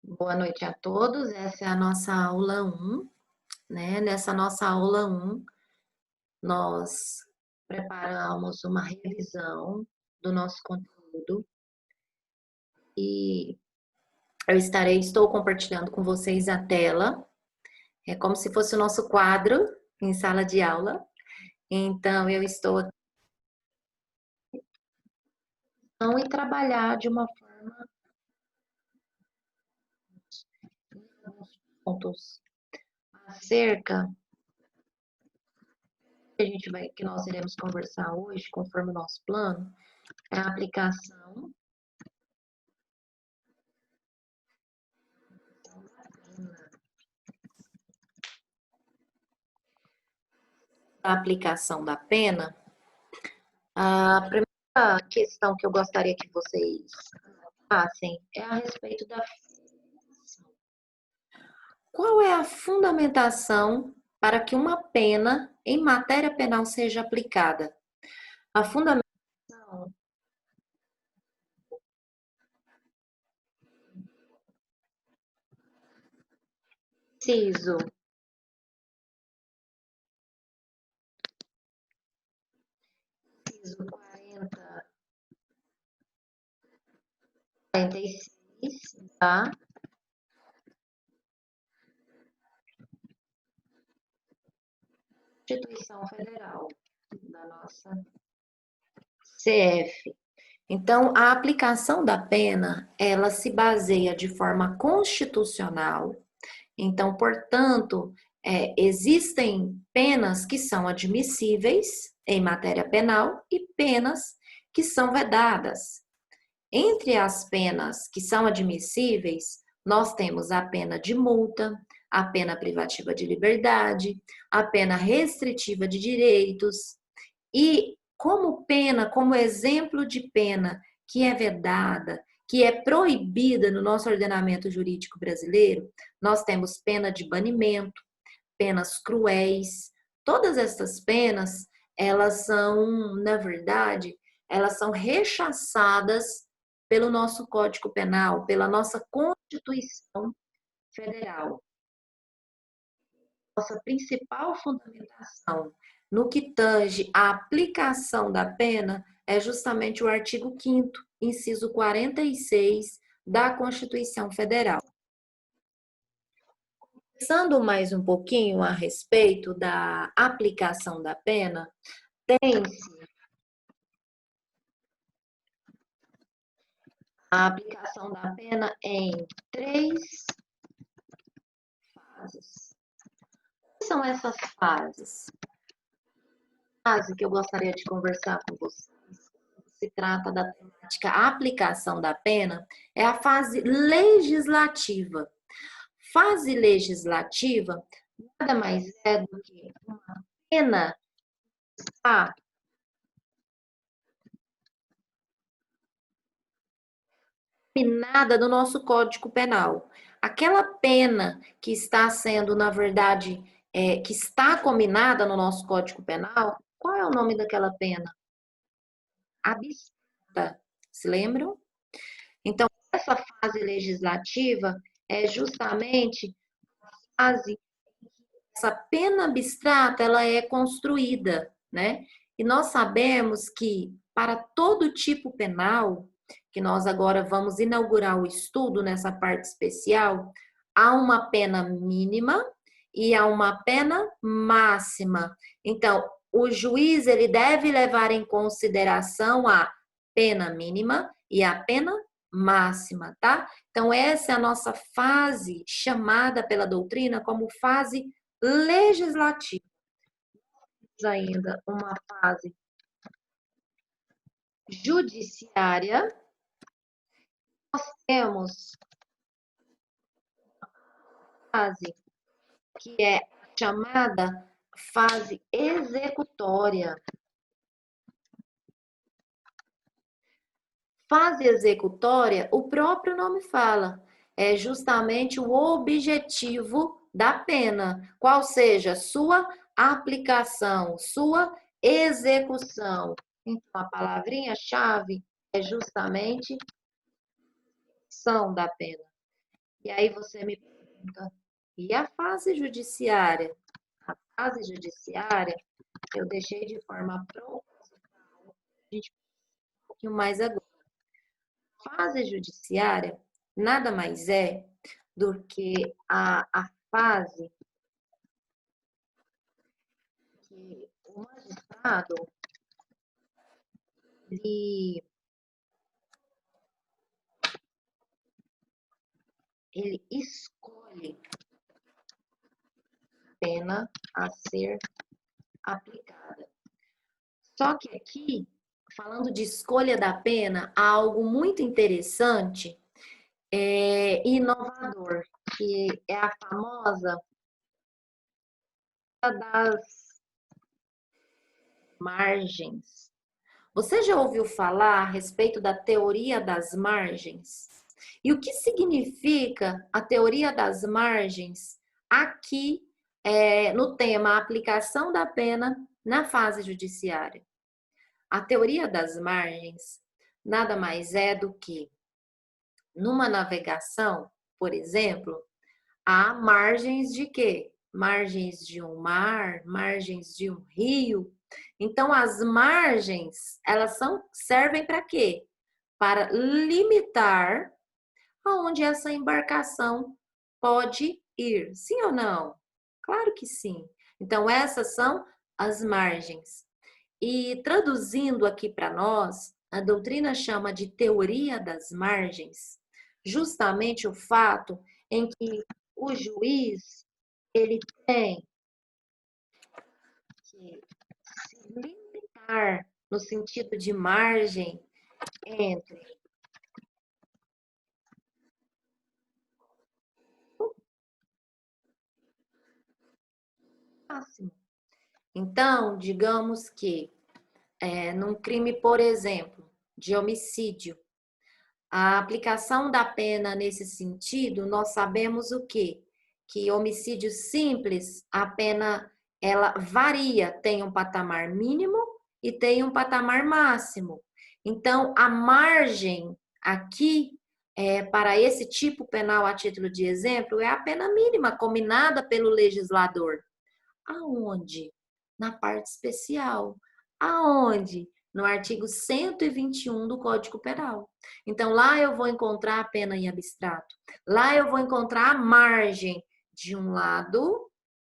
Boa noite a todos. Essa é a nossa aula 1, né? Nessa nossa aula 1, nós preparamos uma revisão do nosso conteúdo e estou compartilhando com vocês a tela. É como se fosse o nosso quadro em sala de aula. Então, eu estou aqui e trabalhar de uma forma alguns pontos acerca que nós iremos conversar hoje, conforme o nosso plano, é a aplicação da pena. A primeira questão que eu gostaria que vocês passem é a respeito da fundamentação. Qual é a fundamentação para que uma pena em matéria penal seja aplicada? A fundamentação, inciso 46 da Constituição Federal, da nossa CF. Então, a aplicação da pena, ela se baseia de forma constitucional. Então, portanto, existem penas que são admissíveis em matéria penal e penas que são vedadas. Entre as penas que são admissíveis, nós temos a pena de multa, a pena privativa de liberdade, a pena restritiva de direitos. E como pena, como exemplo de pena que é vedada, que é proibida no nosso ordenamento jurídico brasileiro, nós temos pena de banimento, penas cruéis. Todas essas penas, elas são, na verdade, elas são rechaçadas pelo nosso Código Penal, pela nossa Constituição Federal. Nossa principal fundamentação no que tange à aplicação da pena é justamente o artigo 5º, inciso 46 da Constituição Federal. Pensando mais um pouquinho a respeito da aplicação da pena, tem-se a aplicação da pena em 3 fases. Quais são essas fases? A fase que eu gostaria de conversar com vocês, se trata da temática aplicação da pena, é a fase legislativa. Fase legislativa nada mais é do que uma pena combinada no nosso Código Penal. Aquela pena que está sendo, na verdade, que está combinada no nosso Código Penal, qual é o nome daquela pena? Abstrata. Se lembram? Então, essa fase legislativa é justamente a fase essa pena abstrata ela é construída, né? E nós sabemos que para todo tipo penal, que nós agora vamos inaugurar o estudo nessa parte especial, há uma pena mínima e há uma pena máxima. Então, o juiz ele deve levar em consideração a pena mínima e a pena máxima, tá? Então, essa é a nossa fase chamada pela doutrina como fase legislativa. Ainda uma fase judiciária. Nós temos a fase que é chamada fase executória. Fase executória, o próprio nome fala, é justamente o objetivo da pena, qual seja sua aplicação, sua execução. Então, a palavrinha-chave é justamente execução da pena. E aí você me pergunta, e a fase judiciária? A fase judiciária, eu deixei de forma proposital, a gente um pouquinho mais agora. Fase judiciária nada mais é do que a fase que o magistrado ele, ele escolhe a pena a ser aplicada. Só que aqui, falando de escolha da pena, há algo muito interessante e inovador, que é a famosa das margens. Você já ouviu falar a respeito da teoria das margens? E o que significa a teoria das margens aqui no tema aplicação da pena na fase judiciária? A teoria das margens nada mais é do que numa navegação, por exemplo, há margens de quê? Margens de um mar, margens de um rio. Então, as margens, elas servem para quê? Para limitar aonde essa embarcação pode ir. Sim ou não? Claro que sim. Então, essas são as margens. E traduzindo aqui para nós, a doutrina chama de teoria das margens, justamente o fato em que o juiz ele tem que se limitar no sentido de margem entre o máximo. Então, digamos que num crime, por exemplo, de homicídio, a aplicação da pena nesse sentido, nós sabemos o quê? Que homicídio simples, a pena ela varia, tem um patamar mínimo e tem um patamar máximo. Então, a margem aqui para esse tipo penal, a título de exemplo, é a pena mínima combinada pelo legislador. Aonde? Na parte especial. Aonde? No artigo 121 do Código Penal. Então, lá eu vou encontrar a pena em abstrato. Lá eu vou encontrar a margem. De um lado,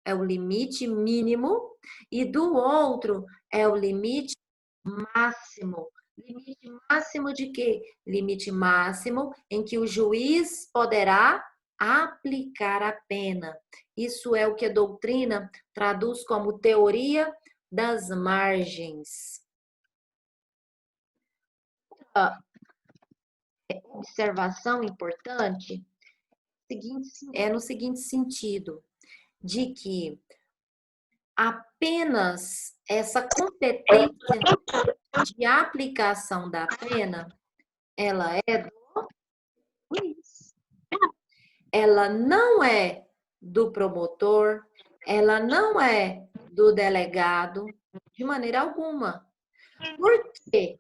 é o limite mínimo, e do outro, é o limite máximo. Limite máximo de quê? Limite máximo em que o juiz poderá aplicar a pena. Isso é o que a doutrina traduz como teoria das margens. Observação importante é no seguinte sentido, de que apenas essa competência de aplicação da pena, ela é do juiz. Ela não é do promotor, ela não é do delegado, de maneira alguma. Por quê?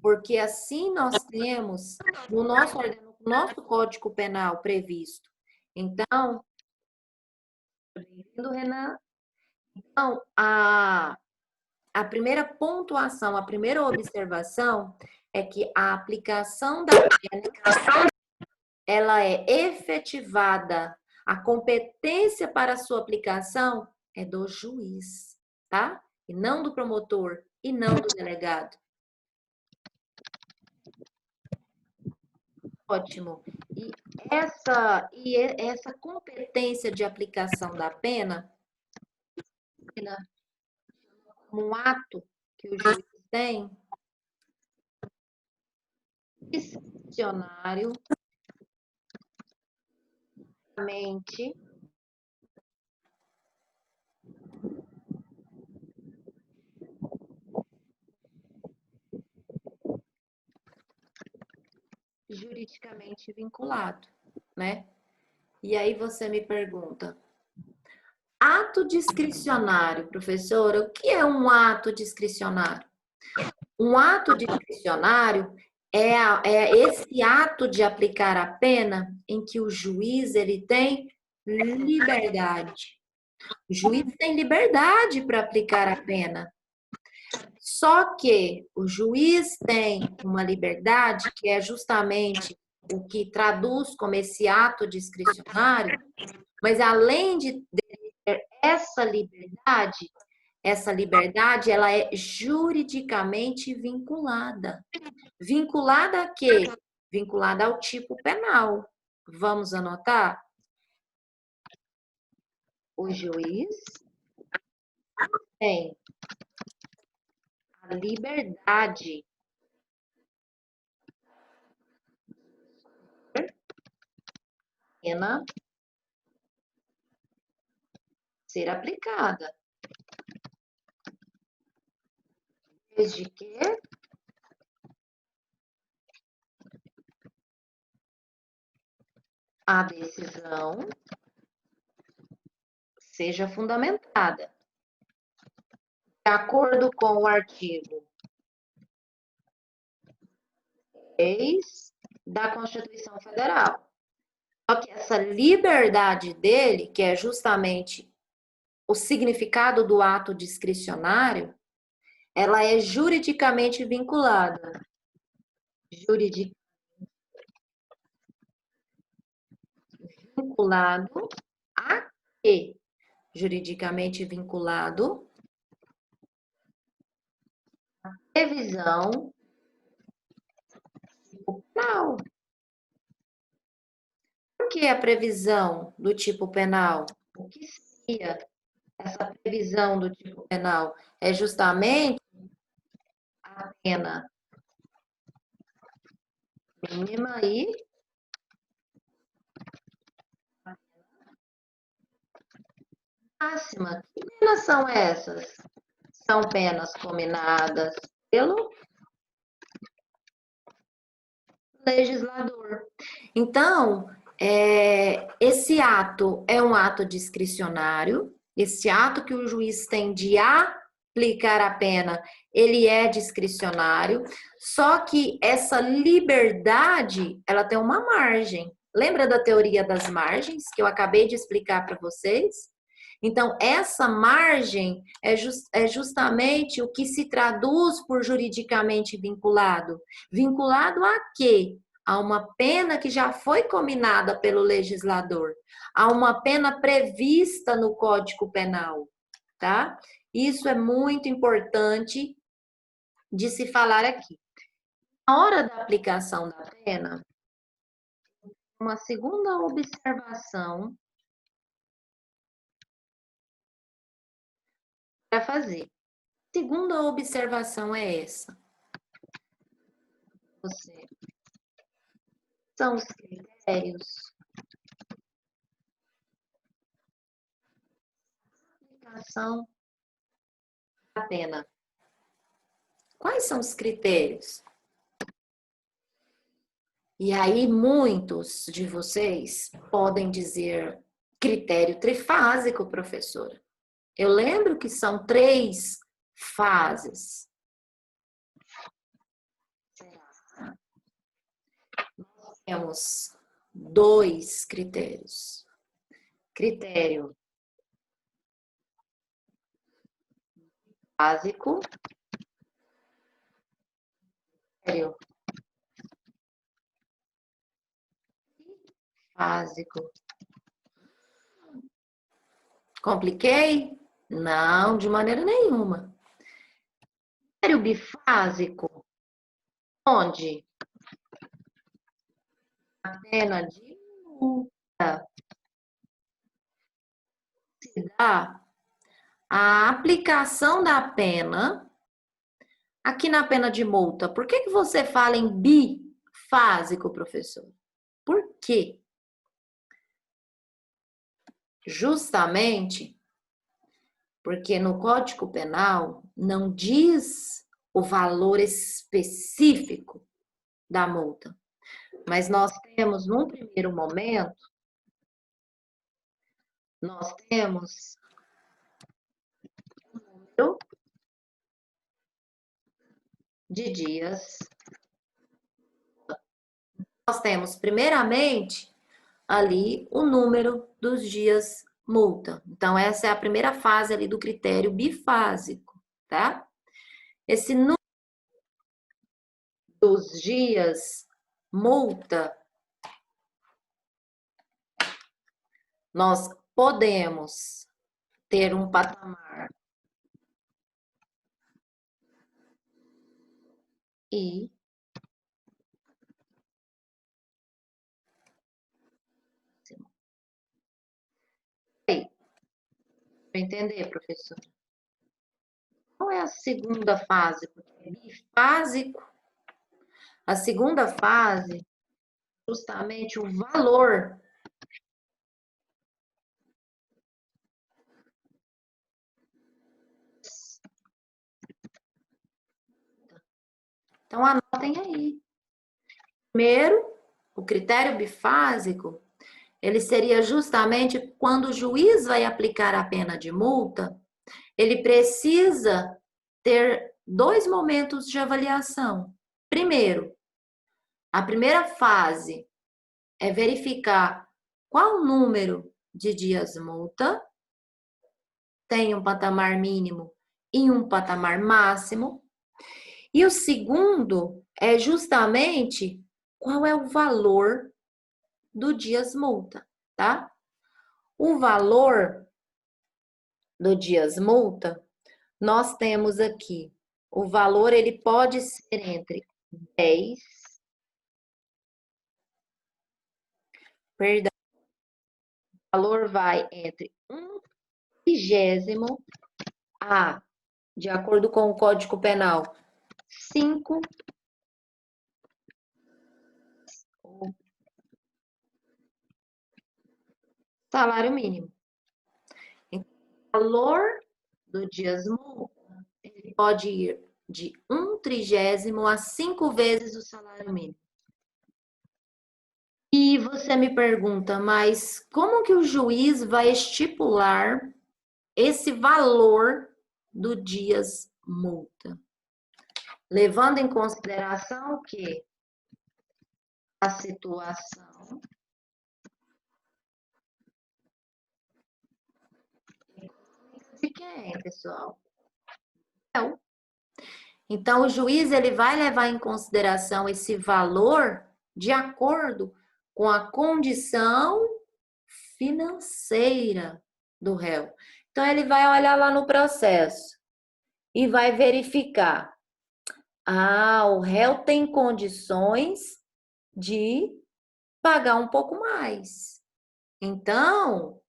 Porque assim nós temos no nosso Código Penal previsto. Então, bem-vindo, Renan. Então, a primeira pontuação, a primeira observação é que a aplicação da pena, ela é efetivada. A competência para a sua aplicação é do juiz, tá? E não do promotor, e não do delegado. Ótimo. E essa competência de aplicação da pena, como um ato que o juiz tem, discricionário, mente, juridicamente vinculado, né? E aí você me pergunta, ato discricionário, professora, o que é um ato discricionário? Um ato discricionário É esse ato de aplicar a pena em que o juiz ele tem liberdade. O juiz tem liberdade para aplicar a pena. Só que o juiz tem uma liberdade que é justamente o que traduz como esse ato discricionário, mas além de ter essa liberdade ela é juridicamente vinculada. Vinculada a quê? Vinculada ao tipo penal. Vamos anotar? O juiz tem a liberdade pena ser aplicada, desde que a decisão seja fundamentada. De acordo com o artigo 6 da Constituição Federal. Só que essa liberdade dele, que é justamente o significado do ato discricionário, ela é juridicamente vinculada. Vinculado a quê? Juridicamente vinculado à previsão penal. Por que a previsão do tipo penal? O que seria essa previsão do tipo penal? É justamente a pena mínima e máxima. Que penas são essas? São penas combinadas pelo legislador. Então, esse ato é um ato discricionário, esse ato que o juiz tem de aplicar a pena, ele é discricionário, só que essa liberdade, ela tem uma margem. Lembra da teoria das margens que eu acabei de explicar para vocês? Então, essa margem é justamente o que se traduz por juridicamente vinculado. Vinculado a quê? A uma pena que já foi combinada pelo legislador, a uma pena prevista no Código Penal, tá? Isso é muito importante de se falar aqui. Na hora da aplicação da pena, uma segunda observação para fazer. Segunda observação é essa. Você são os critérios de aplicação da pena. Quais são os critérios? E aí, muitos de vocês podem dizer critério trifásico, professora. Eu lembro que são 3 fases. Nós temos 2 critérios. Critério básico, critério básico. Compliquei? Não, de maneira nenhuma. Critério bifásico, onde a pena de multa se dá a aplicação da pena aqui na pena de multa. Por que você fala em bifásico, professor? Por quê? Justamente porque no Código Penal não diz o valor específico da multa. Mas nós temos, num primeiro momento, nós temos o número de dias nós temos, primeiramente, ali o número dos dias multa. Então, essa é a primeira fase ali do critério bifásico, tá? Esse número dos dias multa, nós podemos ter um patamar e para entender, professor. Qual é a segunda fase? Porque é bifásico. A segunda fase, justamente o valor então, anotem aí. Primeiro, o critério bifásico, ele seria justamente quando o juiz vai aplicar a pena de multa, ele precisa ter dois momentos de avaliação. Primeiro, a primeira fase é verificar qual número de dias multa, tem um patamar mínimo e um patamar máximo. E o segundo é justamente qual é o valor do dias multa, tá? O valor do dias multa, nós temos aqui, o valor ele pode ser entre 10, perdão, o valor vai entre 1/30 a, de acordo com o Código Penal, 5 salário mínimo. Então, o valor do dias multa ele pode ir de 1/30 a 5 vezes o salário mínimo. E você me pergunta, mas como que o juiz vai estipular esse valor do dias multa? Levando em consideração que a situação de quem, pessoal? Então, o juiz ele vai levar em consideração esse valor de acordo com a condição financeira do réu. Então, ele vai olhar lá no processo e vai verificar. O réu tem condições de pagar um pouco mais. Então,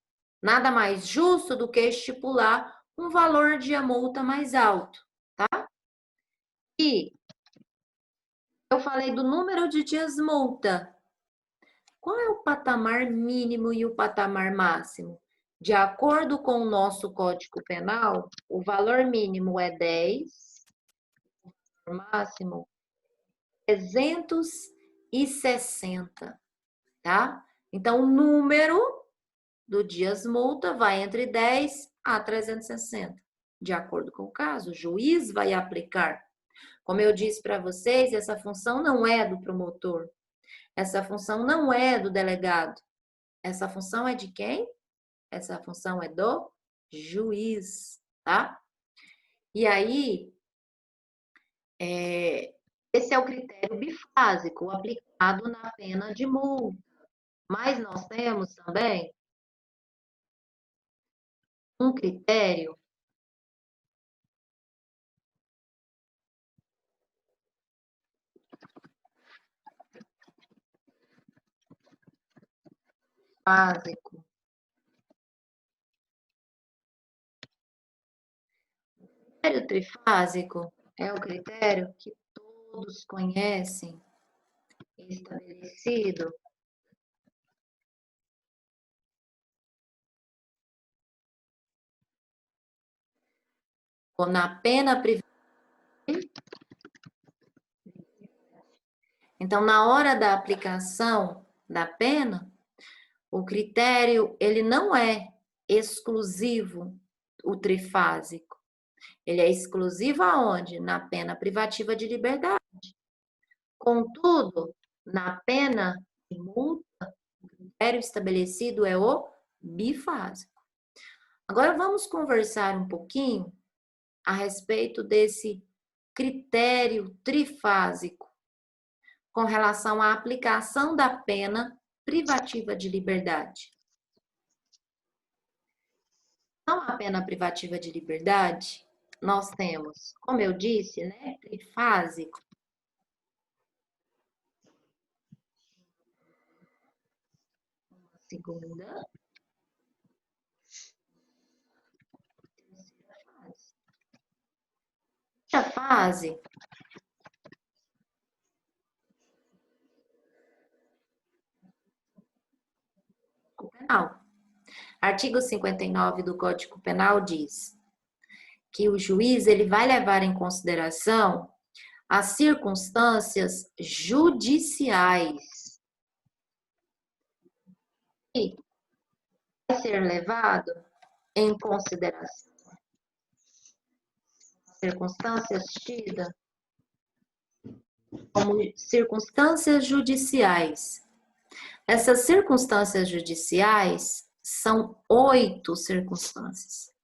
nada mais justo do que estipular um valor de multa mais alto, tá? E eu falei do número de dias multa. Qual é o patamar mínimo e o patamar máximo? De acordo com o nosso Código Penal, o valor mínimo é 10, o máximo 360, tá? Então, o número do dias multa vai entre 10 a 360, de acordo com o caso. O juiz vai aplicar. Como eu disse para vocês, essa função não é do promotor. Essa função não é do delegado. Essa função é de quem? Essa função é do juiz, tá? E aí, esse é o critério bifásico aplicado na pena de multa. Mas nós temos também um critério básico. O critério trifásico é o critério que todos conhecem, estabelecido na pena privativa. Então, na hora da aplicação da pena, o critério ele não é exclusivo, o trifásico. Ele é exclusivo aonde? Na pena privativa de liberdade. Contudo, Na pena de multa, o critério estabelecido é o bifásico. Agora vamos conversar um pouquinho a respeito desse critério trifásico com relação à aplicação da pena privativa de liberdade. Então, a pena privativa de liberdade, nós temos, como eu disse, né, trifásico. Segunda. A fase penal. Artigo 59 do Código Penal diz que o juiz ele vai levar em consideração as circunstâncias judiciais e vai ser levado em consideração circunstâncias tidas como circunstâncias judiciais. Essas circunstâncias judiciais são 8 circunstâncias,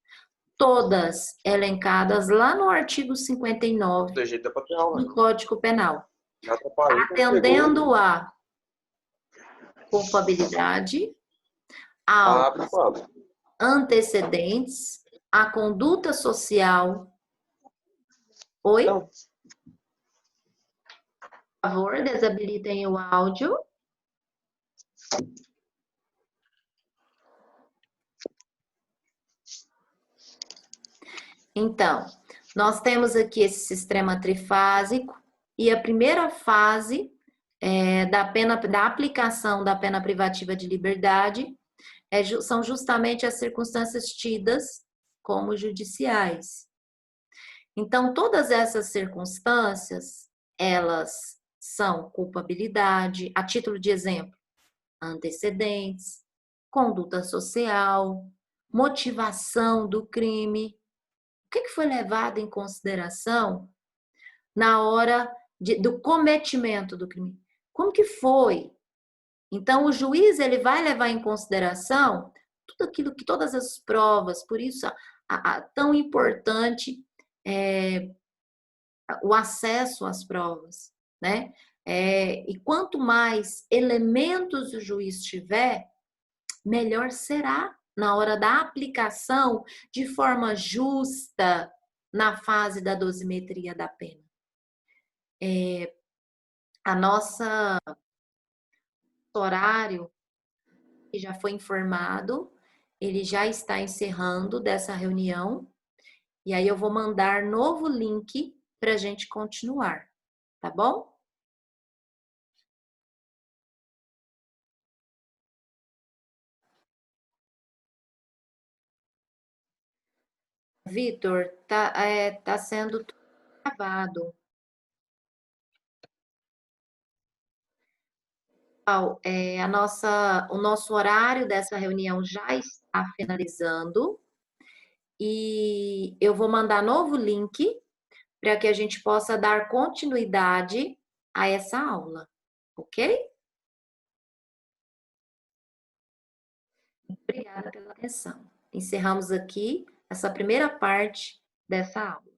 todas elencadas lá no artigo 59 do Código Penal, atendendo a culpabilidade, aos antecedentes, a conduta social. Oi? Por favor, desabilitem o áudio. Então, nós temos aqui esse sistema trifásico e a primeira fase da aplicação da pena privativa de liberdade são justamente as circunstâncias tidas como judiciais. Então, todas essas circunstâncias, elas são culpabilidade, a título de exemplo, antecedentes, conduta social, motivação do crime. O que foi levado em consideração na hora do cometimento do crime? Como que foi? Então, o juiz ele vai levar em consideração tudo aquilo que todas as provas, por isso tão importante o acesso às provas, né? E quanto mais elementos o juiz tiver, melhor será na hora da aplicação de forma justa na fase da dosimetria da pena. A nossa horário que já foi informado, ele já está encerrando dessa reunião, e aí eu vou mandar novo link para a gente continuar, tá bom? Vitor, tá sendo gravado. O nosso horário dessa reunião já está finalizando e eu vou mandar novo link para que a gente possa dar continuidade a essa aula, ok? Obrigada pela atenção. Encerramos aqui essa primeira parte dessa aula.